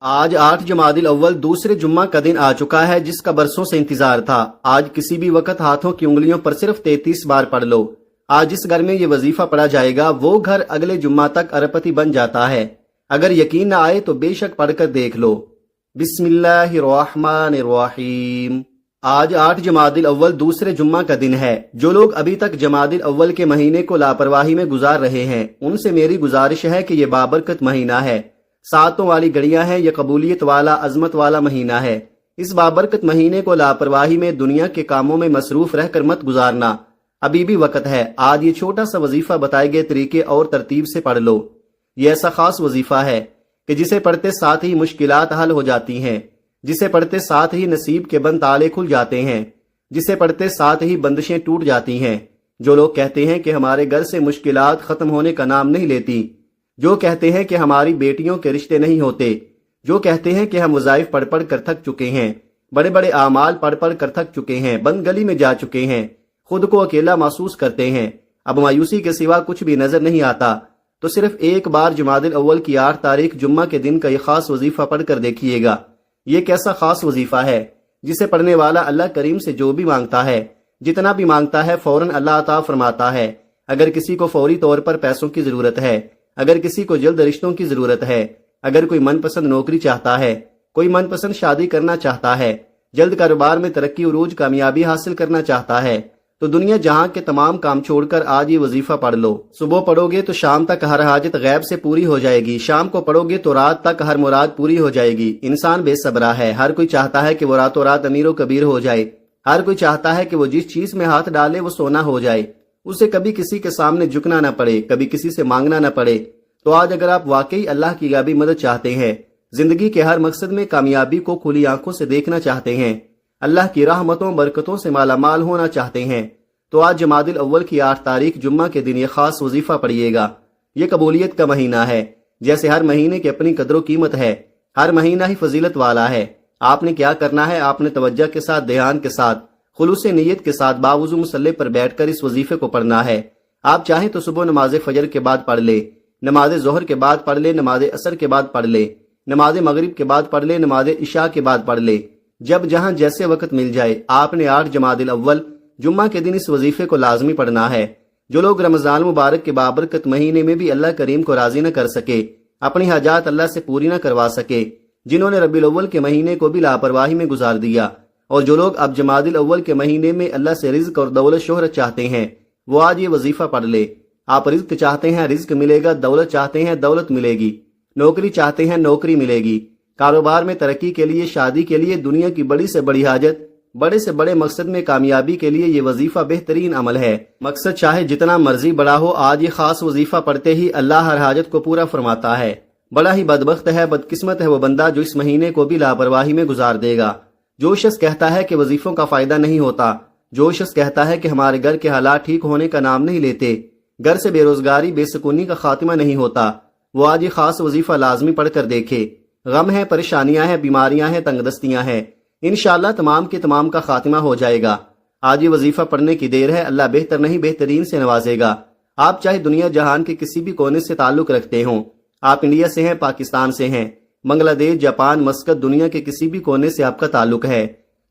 آج 8 جمادی الاول دوسرے جمعہ کا دن آ چکا ہے جس کا برسوں سے انتظار تھا۔ آج کسی بھی وقت ہاتھوں کی انگلیوں پر صرف 33 بار پڑھ لو۔ آج جس گھر میں یہ وظیفہ پڑھا جائے گا وہ گھر اگلے جمعہ تک اربپتی بن جاتا ہے۔ اگر یقین نہ آئے تو بے شک پڑھ کر دیکھ لو۔ بسم اللہ الرحمن الرحیم۔ آج 8 جمادی الاول دوسرے جمعہ کا دن ہے۔ جو لوگ ابھی تک جمادی الاول کے مہینے کو لاپرواہی میں گزار رہے ہیں ان سے میری گزارش ہے کہ یہ بابرکت مہینہ ہے، ساتوں والی گھڑیاں ہیں، یہ قبولیت والا عظمت والا مہینہ ہے۔ اس بابرکت مہینے کو لاپرواہی میں دنیا کے کاموں میں مصروف رہ کر مت گزارنا، ابھی بھی وقت ہے۔ آج یہ چھوٹا سا وظیفہ بتائے گئے طریقے اور ترتیب سے پڑھ لو۔ یہ ایسا خاص وظیفہ ہے کہ جسے پڑھتے ساتھ ہی مشکلات حل ہو جاتی ہیں، جسے پڑھتے ساتھ ہی نصیب کے بند تالے کھل جاتے ہیں، جسے پڑھتے ساتھ ہی بندشیں ٹوٹ جاتی ہیں۔ جو لوگ کہتے ہیں کہ ہمارے گھر سے مشکلات ختم ہونے کا نام نہیں لیتی، جو کہتے ہیں کہ ہماری بیٹیوں کے رشتے نہیں ہوتے، جو کہتے ہیں کہ ہم وظائف پڑھ پڑھ کر تھک چکے ہیں، بڑے بڑے اعمال پڑھ پڑھ کر تھک چکے ہیں، بند گلی میں جا چکے ہیں، خود کو اکیلا محسوس کرتے ہیں، اب مایوسی کے سوا کچھ بھی نظر نہیں آتا، تو صرف ایک بار جمادی الاول کی 8 تاریخ جمعہ کے دن کا یہ خاص وظیفہ پڑھ کر دیکھیے گا۔ یہ کیسا خاص وظیفہ ہے جسے پڑھنے والا اللہ کریم سے جو بھی مانگتا ہے، جتنا بھی مانگتا ہے فوراً اللہ عطا فرماتا ہے۔ اگر کسی کو فوری طور پر پیسوں کی ضرورت ہے، اگر کسی کو جلد رشتوں کی ضرورت ہے، اگر کوئی من پسند نوکری چاہتا ہے، کوئی من پسند شادی کرنا چاہتا ہے، جلد کاروبار میں ترقی عروج کامیابی حاصل کرنا چاہتا ہے، تو دنیا جہاں کے تمام کام چھوڑ کر آج یہ وظیفہ پڑھ لو۔ صبح پڑھو گے تو شام تک ہر حاجت غیب سے پوری ہو جائے گی، شام کو پڑھو گے تو رات تک ہر مراد پوری ہو جائے گی۔ انسان بے صبرا ہے، ہر کوئی چاہتا ہے کہ وہ راتوں رات امیر و کبیر ہو جائے، ہر کوئی چاہتا ہے کہ وہ جس چیز میں ہاتھ ڈالے وہ سونا ہو جائے، اسے کبھی کسی کے سامنے جھکنا نہ پڑے، کبھی کسی سے مانگنا نہ پڑے۔ تو آج اگر آپ واقعی اللہ کی غیبی مدد چاہتے ہیں، زندگی کے ہر مقصد میں کامیابی کو کھلی آنکھوں سے دیکھنا چاہتے ہیں، اللہ کی رحمتوں برکتوں سے مالا مال ہونا چاہتے ہیں، تو آج جمادی الاول کی 8 تاریخ جمعہ کے دن یہ خاص وظیفہ پڑھیے گا۔ یہ قبولیت کا مہینہ ہے، جیسے ہر مہینے کی اپنی قدر و قیمت ہے، ہر مہینہ ہی فضیلت والا ہے۔ آپ نے کیا کرنا ہے، آپ نے توجہ کے ساتھ، دھیان کے ساتھ، خلوص نیت کے ساتھ باوضو مصلی پر بیٹھ کر اس وظیفے کو پڑھنا ہے۔ آپ چاہیں تو صبح نماز فجر کے بعد پڑھ لے، نماز ظہر کے بعد پڑھ لے، نماز عصر کے بعد پڑھ لے، نماز مغرب کے بعد پڑھ لے، نماز عشاء کے بعد پڑھ لے، جب جہاں جیسے وقت مل جائے۔ آپ نے 8 جمادی الاول جمعہ کے دن اس وظیفے کو لازمی پڑھنا ہے۔ جو لوگ رمضان مبارک کے بابرکت مہینے میں بھی اللہ کریم کو راضی نہ کر سکے، اپنی حاجات اللہ سے پوری نہ کروا سکے، جنہوں نے ربیع الاول کے مہینے کو بھی لاپرواہی میں گزار دیا، اور جو لوگ اب جمادی الاول کے مہینے میں اللہ سے رزق اور دولت شہرت چاہتے ہیں، وہ آج یہ وظیفہ پڑھ لے۔ آپ رزق چاہتے ہیں، رزق ملے گا، دولت چاہتے ہیں، دولت ملے گی، نوکری چاہتے ہیں، نوکری ملے گی، کاروبار میں ترقی کے لیے، شادی کے لیے، دنیا کی بڑی سے بڑی حاجت، بڑے سے بڑے مقصد میں کامیابی کے لیے یہ وظیفہ بہترین عمل ہے۔ مقصد چاہے جتنا مرضی بڑا ہو، آج یہ خاص وظیفہ پڑھتے ہی اللہ ہر حاجت کو پورا فرماتا ہے۔ بڑا ہی بدبخت ہے، بدقسمت ہے وہ بندہ جو اس مہینے کو بھی لاپرواہی میں گزار دے گا۔ جو شخص کہتا ہے کہ وظیفوں کا فائدہ نہیں ہوتا، جو شخص کہتا ہے کہ ہمارے گھر کے حالات ٹھیک ہونے کا نام نہیں لیتے، گھر سے بے روزگاری، بے سکونی کا خاتمہ نہیں ہوتا، وہ آج یہ خاص وظیفہ لازمی پڑھ کر دیکھے۔ غم ہے، پریشانیاں ہیں، بیماریاں ہیں، تنگ دستیاں ہیں، انشاءاللہ تمام کے تمام کا خاتمہ ہو جائے گا۔ آج یہ وظیفہ پڑھنے کی دیر ہے، اللہ بہتر نہیں بہترین سے نوازے گا۔ آپ چاہے دنیا جہان کے کسی بھی کونے سے تعلق رکھتے ہوں، آپ انڈیا سے ہیں، پاکستان سے ہیں، بنگلہ دیش، جاپان، مسقط، دنیا کے کسی بھی کونے سے آپ کا تعلق ہے،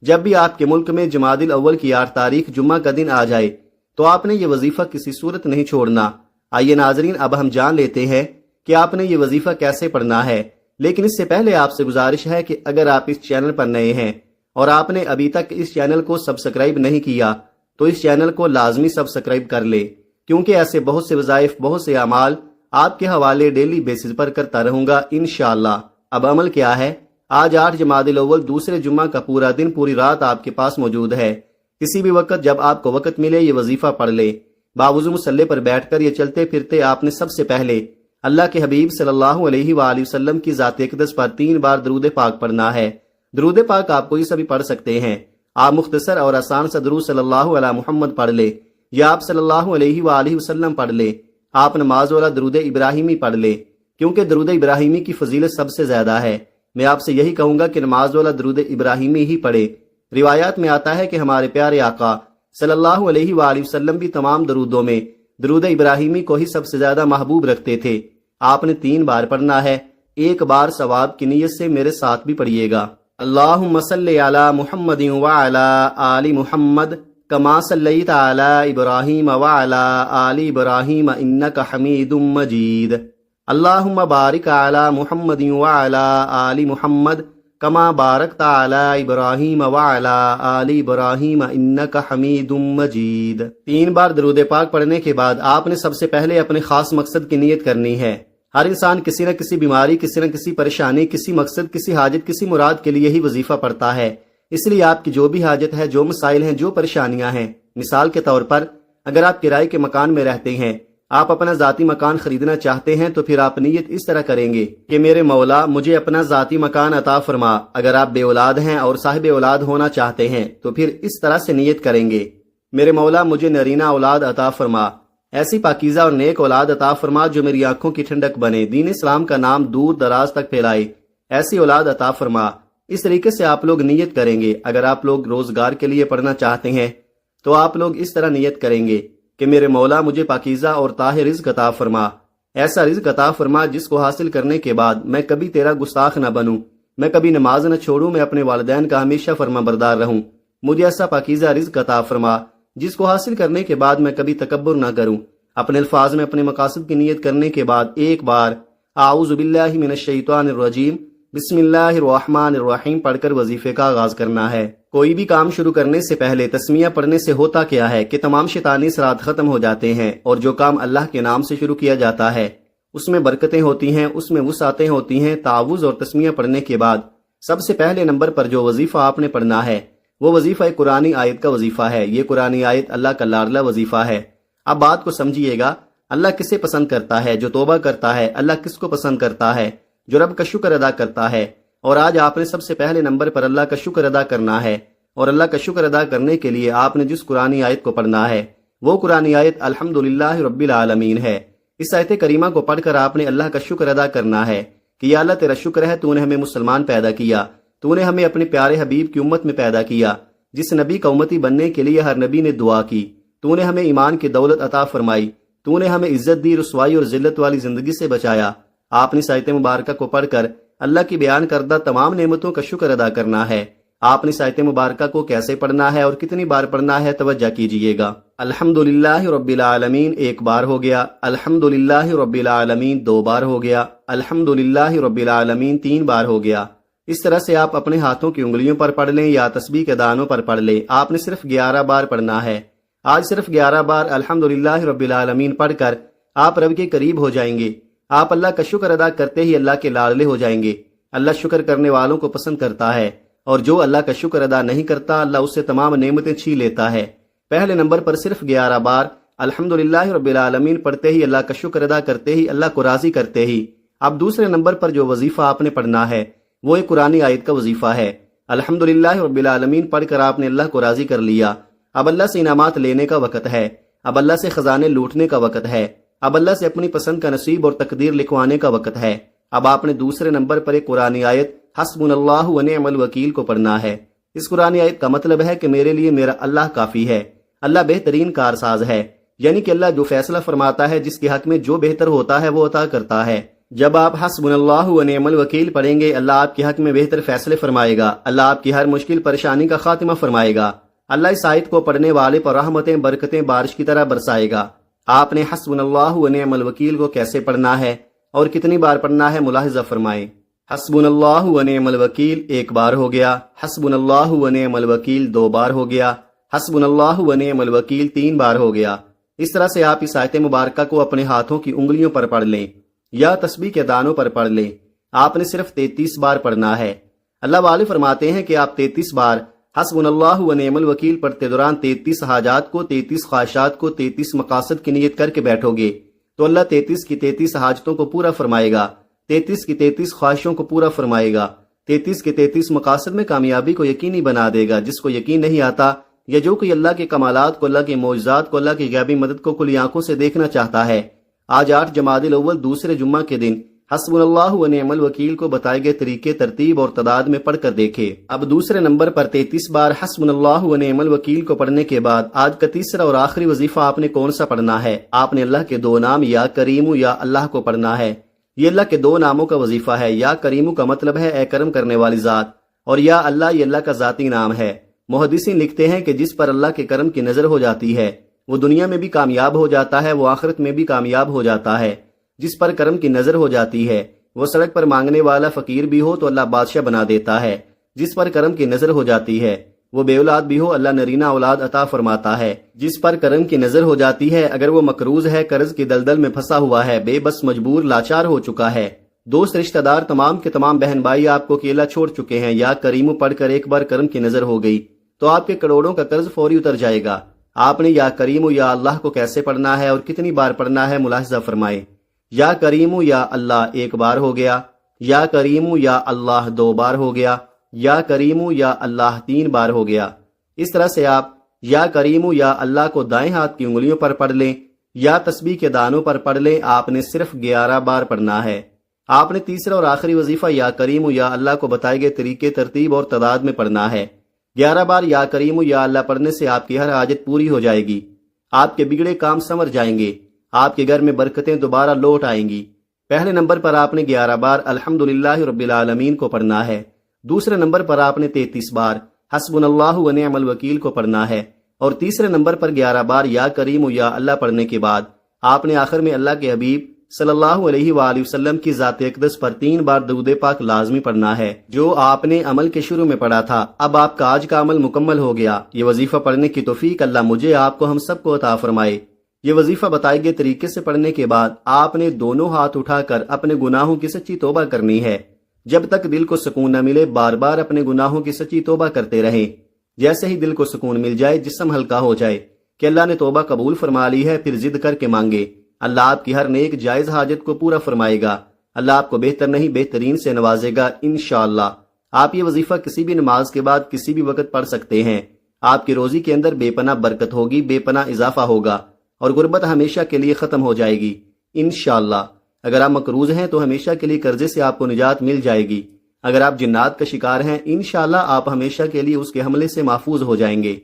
جب بھی آپ کے ملک میں جمادی الاول کی 8 تاریخ جمعہ کا دن آ جائے تو آپ نے یہ وظیفہ کسی صورت نہیں چھوڑنا۔ آئیے ناظرین، اب ہم جان لیتے ہیں کہ آپ نے یہ وظیفہ کیسے پڑھنا ہے، لیکن اس سے پہلے آپ سے گزارش ہے کہ اگر آپ اس چینل پر نئے ہیں اور آپ نے ابھی تک اس چینل کو سبسکرائب نہیں کیا تو اس چینل کو لازمی سبسکرائب کر لے، کیونکہ ایسے بہت سے وظائف، بہت سے اعمال آپ کے حوالے ڈیلی بیسز پر کرتا رہوں گا انشاءاللہ۔ اب عمل کیا ہے؟ آج 8 جمادی الاول دوسرے جمعہ کا پورا دن، پوری رات آپ کے پاس موجود ہے۔ کسی بھی وقت جب آپ کو وقت ملے یہ وظیفہ پڑھ لے۔ باوضو مصلی پر بیٹھ کر یہ چلتے پھرتے آپ نے سب سے پہلے اللہ کے حبیب صلی اللہ علیہ وآلہ وسلم کی ذات اقدس پر 3 بار درود پاک پڑھنا ہے۔ درود پاک آپ کوئی سا بھی پڑھ سکتے ہیں، آپ مختصر اور آسان سا درود صلی اللہ علیہ محمد پڑھ لے، یا آپ صلی اللہ علیہ وآلہ وسلم پڑھ لے۔ آپ نماز والا درود ابراہیمی پڑھ لے، کیونکہ درود ابراہیمی کی فضیلت سب سے زیادہ ہے۔ میں آپ سے یہی کہوں گا کہ نماز والا درود ابراہیمی ہی پڑھے۔ روایات میں آتا ہے کہ ہمارے پیارے آقا صلی اللہ علیہ وآلہ وسلم بھی تمام درودوں میں درود ابراہیمی کو ہی سب سے زیادہ محبوب رکھتے تھے۔ آپ نے 3 بار پڑھنا ہے۔ ایک بار ثواب کی نیت سے میرے ساتھ بھی پڑھیے گا۔ اللہم صلی علی محمد وعلی آل محمد کما صلیت علی ابراہیم وعلی آل ابراہیم انک حمید مجید۔ اللہم بارک علی محمد وعلی آل محمد کما بارکت علی ابراہیم وعلی آل ابراہیم انک حمید مجید۔ 3 بار درود پاک پڑھنے کے بعد آپ نے سب سے پہلے اپنے خاص مقصد کی نیت کرنی ہے۔ ہر انسان کسی نہ کسی بیماری، کسی نہ کسی پریشانی، کسی مقصد، کسی حاجت، کسی مراد کے لیے ہی وظیفہ پڑھتا ہے۔ اس لیے آپ کی جو بھی حاجت ہے، جو مسائل ہیں، جو پریشانیاں ہیں، مثال کے طور پر اگر آپ کرائے کے مکان میں رہتے ہیں، آپ اپنا ذاتی مکان خریدنا چاہتے ہیں تو پھر آپ نیت اس طرح کریں گے کہ میرے مولا مجھے اپنا ذاتی مکان عطا فرما۔ اگر آپ بے اولاد ہیں اور صاحب اولاد ہونا چاہتے ہیں تو پھر اس طرح سے نیت کریں گے، میرے مولا مجھے نرینہ اولاد عطا فرما، ایسی پاکیزہ اور نیک اولاد عطا فرما جو میری آنکھوں کی ٹھنڈک بنے، دین اسلام کا نام دور دراز تک پھیلائے، ایسی اولاد عطا فرما۔ اس طریقے سے آپ لوگ نیت کریں گے۔ اگر آپ لوگ روزگار کے لیے پڑھنا چاہتے ہیں تو آپ لوگ اس طرح نیت کریں گے کہ میرے مولا مجھے پاکیزہ اور طاہر رزق عطا فرما، ایسا رزق عطا فرما جس کو حاصل کرنے کے بعد میں کبھی تیرا گستاخ نہ بنوں، میں کبھی نماز نہ چھوڑوں، میں اپنے والدین کا ہمیشہ فرما بردار رہوں۔ مجھے ایسا پاکیزہ رزق عطا فرما جس کو حاصل کرنے کے بعد میں کبھی تکبر نہ کروں۔ اپنے الفاظ میں اپنے مقاصد کی نیت کرنے کے بعد ایک بار اعوذ باللہ من الشیطان الرجیم بسم اللہ الرحمن الرحیم پڑھ کر وظیفے کا آغاز کرنا ہے۔ کوئی بھی کام شروع کرنے سے پہلے تسمیہ پڑھنے سے ہوتا کیا ہے کہ تمام شیطانی اثرات ختم ہو جاتے ہیں، اور جو کام اللہ کے نام سے شروع کیا جاتا ہے اس میں برکتیں ہوتی ہیں، اس میں وسعتیں ہوتی ہیں۔ تعوذ اور تسمیہ پڑھنے کے بعد سب سے پہلے نمبر پر جو وظیفہ آپ نے پڑھنا ہے وہ وظیفہ ایک قرآنی آیت کا وظیفہ ہے۔ یہ قرآنی آیت اللہ کا لاڈلا وظیفہ ہے۔ اب بات کو سمجھیے گا، اللہ کسے پسند کرتا ہے؟ جو توبہ کرتا ہے۔ اللہ کس کو پسند کرتا ہے؟ جو رب کا شکر ادا کرتا ہے۔ اور آج آپ نے سب سے پہلے نمبر پر اللہ کا شکر ادا کرنا ہے، اور اللہ کا شکر ادا کرنے کے لیے آپ نے جس قرآنی آیت کو پڑھنا ہے وہ قرآنی آیت الحمدللہ رب العالمین ہے۔ اس آیت کریمہ کو پڑھ کر آپ نے اللہ کا شکر ادا کرنا ہے کہ یا اللہ تیرا شکر ہے، تو نے ہمیں مسلمان پیدا کیا، تو نے ہمیں اپنے پیارے حبیب کی امت میں پیدا کیا، جس نبی کا امتی بننے کے لیے ہر نبی نے دعا کی، تو نے ہمیں ایمان کی دولت عطا فرمائی، تو نے ہمیں عزت دی، رسوائی اور ذلت والی زندگی سے بچایا۔ آپ نے اس آیت مبارکہ کو پڑھ کر اللہ کی بیان کردہ تمام نعمتوں کا شکر ادا کرنا ہے۔ آپ نے اس آیت مبارکہ کو کیسے پڑھنا ہے اور کتنی بار پڑھنا ہے توجہ کیجئے گا۔ الحمدللہ رب العالمین 1 بار ہو گیا، الحمدللہ رب العالمین 2 بار ہو گیا، الحمدللہ رب العالمین 3 بار ہو گیا۔ اس طرح سے آپ اپنے ہاتھوں کی انگلیوں پر پڑھ لیں یا تسبیح کے دانوں پر پڑھ لیں۔ آپ نے صرف 11 بار پڑھنا ہے۔ آج صرف 11 بار الحمدللہ رب العالمین پڑھ کر آپ رب کے قریب ہو جائیں گے۔ آپ اللہ کا شکر ادا کرتے ہی اللہ کے لاڈلے ہو جائیں گے۔ اللہ شکر کرنے والوں کو پسند کرتا ہے، اور جو اللہ کا شکر ادا نہیں کرتا اللہ اس سے تمام نعمتیں چھین لیتا ہے۔ پہلے نمبر پر صرف 11 بار الحمدللہ رب العالمین پڑھتے ہی، اللہ کا شکر ادا کرتے ہی، اللہ کو راضی کرتے ہی۔ اب دوسرے نمبر پر جو وظیفہ آپ نے پڑھنا ہے وہ ایک قرآنی آیت کا وظیفہ ہے۔ الحمدللہ رب العالمین پڑھ کر آپ نے اللہ کو راضی کر لیا۔ اب اللہ سے انعامات لینے کا وقت ہے، اب اللہ سے خزانے لوٹنے کا وقت ہے، اب اللہ سے اپنی پسند کا نصیب اور تقدیر لکھوانے کا وقت ہے۔ اب آپ نے دوسرے نمبر پر ایک قرآنی آیت حسبنا اللہ ونعم الوکیل کو پڑھنا ہے۔ اس قرآنی آیت کا مطلب ہے کہ میرے لیے میرا اللہ کافی ہے، اللہ بہترین کارساز ہے، یعنی کہ اللہ جو فیصلہ فرماتا ہے، جس کے حق میں جو بہتر ہوتا ہے وہ عطا کرتا ہے۔ جب آپ حسبنا اللہ ونعم الوکیل پڑھیں گے اللہ آپ کے حق میں بہتر فیصلے فرمائے گا، اللہ آپ کی ہر مشکل پریشانی کا خاتمہ فرمائے گا، اللہ اس آیت کو پڑھنے والے پر رحمتیں برکتیں بارش کی طرح برسائے گا۔ آپ نے حسبنا اللہ ونعم الوکیل کو کیسے پڑھنا ہے اور کتنی بار پڑھنا ہے ملاحظہ فرمائیں۔ حسبنا اللہ ونعم الوکیل 1 بار ہو گیا، حسبنا اللہ ونعم الوکیل 2 بار ہو گیا، حسبنا اللہ ونعم الوکیل 3 بار ہو گیا۔ اس طرح سے آپ اس آیت مبارکہ کو اپنے ہاتھوں کی انگلیوں پر پڑھ لیں یا تسبیح کے دانوں پر پڑھ لیں۔ آپ نے صرف 33 بار پڑھنا ہے۔ اللہ والے فرماتے ہیں کہ آپ 33 بار حسبنا اللہ ونعم الوکیل پڑھتے دوران 33 حاجات کو، 33 خواہشات کو، 33 مقاصد کی نیت کر کے بیٹھو گے تو اللہ 33 کی 33 حاجتوں کو پورا فرمائے گا، 33 کی 33 خواہشوں کو پورا فرمائے گا، 33 کے 33 مقاصد میں کامیابی کو یقینی بنا دے گا۔ جس کو یقین نہیں آتا یا جو کوئی اللہ کے کمالات کو، اللہ کے معجزات کو، اللہ کی غیبی مدد کو کھلی آنکھوں سے دیکھنا چاہتا ہے، آج 8 جمادی الاول دوسرے جمعہ کے دن حسبنا اللہ ونعم الوکیل کو بتائے گئے طریقے، ترتیب اور تعداد میں پڑھ کر دیکھے۔ اب دوسرے نمبر پر 33 بار حسبنا اللہ ونعم الوکیل کو پڑھنے کے بعد آج کا تیسرا اور آخری وظیفہ آپ نے کون سا پڑھنا ہے؟ آپ نے اللہ کے 2 نام یا کریم یا اللہ کو پڑھنا ہے۔ یہ اللہ کے 2 ناموں کا وظیفہ ہے۔ یا کریمو کا مطلب ہے اے کرم کرنے والی ذات، اور یا اللہ یہ اللہ کا ذاتی نام ہے۔ محدثین لکھتے ہیں کہ جس پر اللہ کے کرم کی نظر ہو جاتی ہے وہ دنیا میں بھی کامیاب ہو جاتا ہے، وہ آخرت میں بھی کامیاب ہو جاتا ہے۔ جس پر کرم کی نظر ہو جاتی ہے وہ سڑک پر مانگنے والا فقیر بھی ہو تو اللہ بادشاہ بنا دیتا ہے۔ جس پر کرم کی نظر ہو جاتی ہے وہ بے اولاد بھی ہو اللہ نرینہ اولاد عطا فرماتا ہے۔ جس پر کرم کی نظر ہو جاتی ہے اگر وہ مقروض ہے، قرض کی دلدل میں پھنسا ہوا ہے، بے بس مجبور لاچار ہو چکا ہے، دوست رشتہ دار تمام کے تمام بہن بھائی آپ کو اکیلا چھوڑ چکے ہیں، یا کریمو پڑھ کر ایک بار کرم کی نظر ہو گئی تو آپ کے کروڑوں کا قرض فوری اتر جائے گا۔ آپ نے یا کریمو یا اللہ کو کیسے پڑھنا ہے اور کتنی بار پڑھنا ہے ملاحظہ فرمائیں۔ یا کریمو یا اللہ 1 بار ہو گیا، یا کریمو یا اللہ 2 بار ہو گیا، یا کریمو یا اللہ 3 بار ہو گیا۔ اس طرح سے آپ یا کریمو یا اللہ کو دائیں ہاتھ کی انگلیوں پر پڑھ لیں یا تسبیح کے دانوں پر پڑھ لیں۔ آپ نے صرف 11 بار پڑھنا ہے۔ آپ نے تیسرا اور آخری وظیفہ یا کریمو یا اللہ کو بتائے گئے طریقے، ترتیب اور تعداد میں پڑھنا ہے۔ 11 بار یا کریمو یا اللہ پڑھنے سے آپ کی ہر حاجت پوری ہو جائے گی، آپ کے بگڑے کام سنور جائیں گے، آپ کے گھر میں برکتیں دوبارہ لوٹ آئیں گی۔ پہلے نمبر پر آپ نے 11 بار الحمدللہ رب العالمین کو پڑھنا ہے۔ دوسرے نمبر پر آپ نے 33 بار حسبنا اللہ و نعم الوکیل کو پڑھنا ہے، اور تیسرے نمبر پر 11 بار یا کریم یا اللہ پڑھنے کے بعد آپ نے آخر میں اللہ کے حبیب صلی اللہ علیہ وآلہ وسلم کی ذات اقدس پر 3 بار درود پاک لازمی پڑھنا ہے، جو آپ نے عمل کے شروع میں پڑھا تھا۔ اب آپ کا آج کا عمل مکمل ہو گیا۔ یہ وظیفہ پڑھنے کی توفیق اللہ مجھے، آپ کو، ہم سب کو عطا فرمائے۔ یہ وظیفہ بتائے گئے طریقے سے پڑھنے کے بعد آپ نے دونوں ہاتھ اٹھا کر اپنے گناہوں کی سچی توبہ کرنی ہے۔ جب تک دل کو سکون نہ ملے بار بار اپنے گناہوں کی سچی توبہ کرتے رہیں۔ جیسے ہی دل کو سکون مل جائے، جسم ہلکا ہو جائے کہ اللہ نے توبہ قبول فرما لی ہے، پھر ضد کر کے مانگے، اللہ آپ کی ہر نیک جائز حاجت کو پورا فرمائے گا۔ اللہ آپ کو بہتر نہیں بہترین سے نوازے گا انشاءاللہ۔ آپ یہ وظیفہ کسی بھی نماز کے بعد کسی بھی وقت پڑھ سکتے ہیں۔ آپ کی روزی کے اندر بے پناہ برکت ہوگی، بے پناہ اضافہ ہوگا، اور غربت ہمیشہ کے لیے ختم ہو جائے گی انشاءاللہ۔ اگر آپ مقروض ہیں تو ہمیشہ کے لیے قرضے سے آپ کو نجات مل جائے گی۔ اگر آپ جنات کا شکار ہیں انشاءاللہ آپ ہمیشہ کے لیے اس کے حملے سے محفوظ ہو جائیں گے۔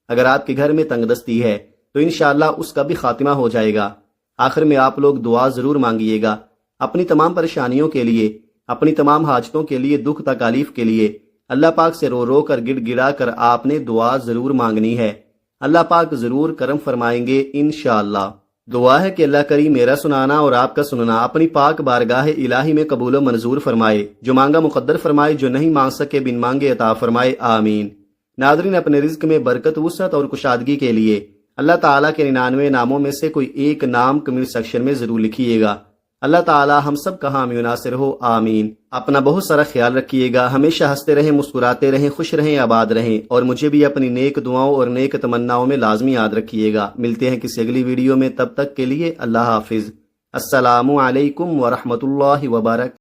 اگر آپ کے گھر میں تنگ دستی ہے تو انشاءاللہ اس کا بھی خاتمہ ہو جائے گا۔ آخر میں آپ لوگ دعا ضرور مانگیے گا اپنی تمام پریشانیوں کے لیے، اپنی تمام حاجتوں کے لیے، دکھ تکالیف کے لیے۔ اللہ پاک سے رو رو کر گڑ گڑا کر آپ نے دعا ضرور مانگنی ہے۔ اللہ پاک ضرور کرم فرمائیں گے انشاءاللہ۔ دعا ہے کہ اللہ کریم میرا سنانا اور آپ کا سننا اپنی پاک بارگاہ الہی میں قبول و منظور فرمائے، جو مانگا مقدر فرمائے، جو نہیں مانگ سکے بن مانگے عطا فرمائے، آمین۔ ناظرین، اپنے رزق میں برکت، وسعت اور کشادگی کے لیے اللہ تعالیٰ کے 99 ناموں میں سے کوئی ایک نام کمنٹ سیکشن میں ضرور لکھیے گا۔ اللہ تعالیٰ ہم سب کا حامی و ناصر ہو، آمین۔ اپنا بہت سارا خیال رکھیے گا، ہمیشہ ہنستے رہیں، مسکراتے رہیں، خوش رہیں، آباد رہیں، اور مجھے بھی اپنی نیک دعاؤں اور نیک تمناؤں میں لازمی یاد رکھیے گا۔ ملتے ہیں کسی اگلی ویڈیو میں، تب تک کے لیے اللہ حافظ۔ السلام علیکم ورحمۃ اللہ وبرکاتہ۔